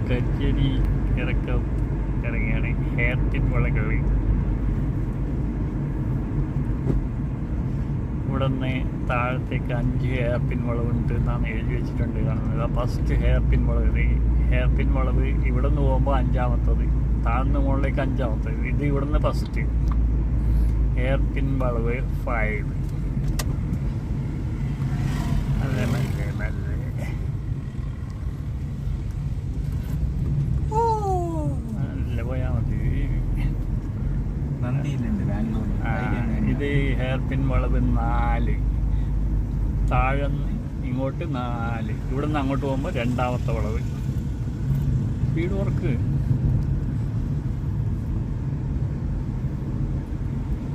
കരിച്ചേരി ഇറക്കം ഇറങ്ങിയാണ് hair pin വളകൾ. ഇവിടെ നിന്ന് താഴത്തേക്ക് 5 ഹെയർ പിൻ വളവുണ്ട് എന്നാണ് എഴുതി വെച്ചിട്ടുണ്ട് കാണുന്നത്. ഫസ്റ്റ് ഹെയർ പിൻ വളവ്, ഹെയർ പിൻ വളവ് ഇവിടെ നിന്ന് പോകുമ്പോൾ 5ാമത്തത്, താഴ്ന്ന മുകളിലേക്ക് 5ാമത്തത്. ഇത് ഇവിടെ നിന്ന് ഫസ്റ്റ് ഹെയർ പിൻ വളവ് 5. നല്ല മെല്ലെ മെല്ലെ നല്ല പോയാൽ മതി. ഇത് ഹെയർ പിൻ വളവ് 4, താഴെ ഇങ്ങോട്ട് 4, ഇവിടെ നിന്ന് അങ്ങോട്ട് പോകുമ്പോൾ 2ാമത്തെ വളവ്. Speed work.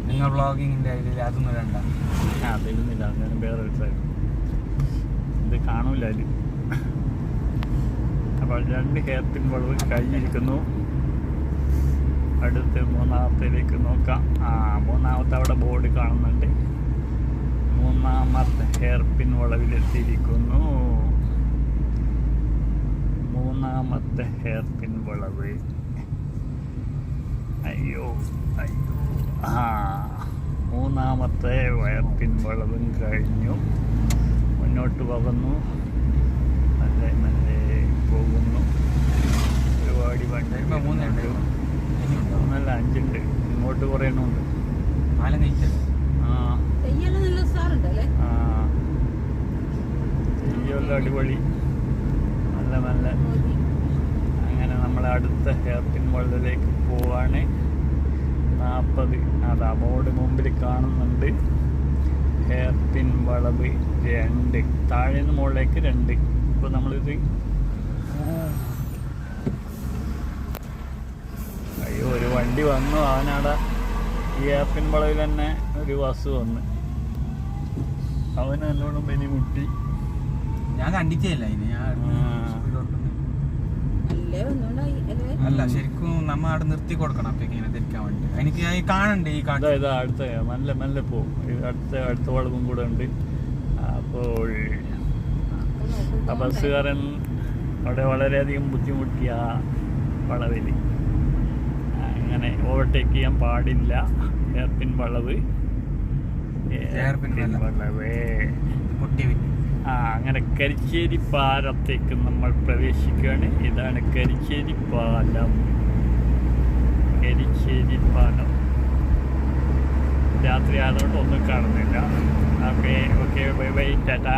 നിങ്ങൾ വ്ളോഗിങ്ങിൻ്റെ ഇതിൽ അതൊന്നും വേണ്ട. അതിരുന്നില്ല, ഞാൻ വേറെ ഒരു സൈഡ് ഇത് കാണൂല അതിൽ. അപ്പോൾ 2 ഹെയർ പിൻ വളവ് കഴിഞ്ഞിരിക്കുന്നു. അടുത്ത് 3ാമത്തേലേക്ക് നോക്കാം. 3ാമത്തെ അവിടെ ബോർഡ് കാണുന്നുണ്ട്. 3ാമത്തെ ഹെയർ പിൻ വളവിലെത്തിയിരിക്കുന്നു. 3ാമത്തെ ഹെയർ പിൻ വളവ്. അയ്യോ അയ്യോ. 3ാമത്തെ ഹെയർ പിൻ വളവും കഴിഞ്ഞു. മുന്നോട്ട് പോകുന്നു, മെല്ലെ മെല്ലെ പോകുന്നു. ഒരുപാട് വണ്ടി 3 5 ഉണ്ട്. ഇങ്ങോട്ട് കുറേ എണ്ണമുണ്ട്. തെയ്യമെല്ലാം അടിപൊളി. നല്ല നല്ല. അങ്ങനെ നമ്മൾ അടുത്ത ഹെയർ പിൻ വളവിലേക്ക് പോവാണ്. 40. അതാ ബോർഡ് മുമ്പിൽ കാണുന്നുണ്ട്. ഹെയർ പിൻ വളവ് 2, താഴെ നിന്ന് മുകളിലേക്ക് 2. ഇപ്പോൾ നമ്മളിത് അയ്യോ ഒരു വണ്ടി വന്നു. അവനവിടെ ഈ ഹെയർ പിൻ വളവിൽ തന്നെ ഒരു ബസ് വന്ന് അവന് നല്ലോണം പനി മുട്ടി. ഞാൻ കണ്ടിട്ടില്ല അല്ല ശരിക്കും നമ്മ അവിടെ നിർത്തി കൊടുക്കണം. അപ്പൊ ഇങ്ങനെ ധരിക്കാൻ വേണ്ടി എനിക്ക് കാണണ്ടേ ഈ ഇതാ അടുത്ത നല്ല മെല്ലെ പോവും. അടുത്ത വളവും കൂടെ ഉണ്ട്. അപ്പോൾ ആ ബസ്സുകാരൻ അവിടെ വളരെയധികം ബുദ്ധിമുട്ടിയ വളവിൽ അങ്ങനെ ഓവർടേക്ക് ചെയ്യാൻ പാടില്ല. ഹെയർ പിൻ വളവ് വളവേ. അങ്ങനെ കരിച്ചേരി പാലത്തേക്ക് നമ്മൾ പ്രവേശിക്കുകയാണ്. ഇതാണ് കരിച്ചേരി പാലം. കരിച്ചേരി പാലം രാത്രി ആയതുകൊണ്ട് ഒന്നും കാണുന്നില്ല. Okay bye bye Tata.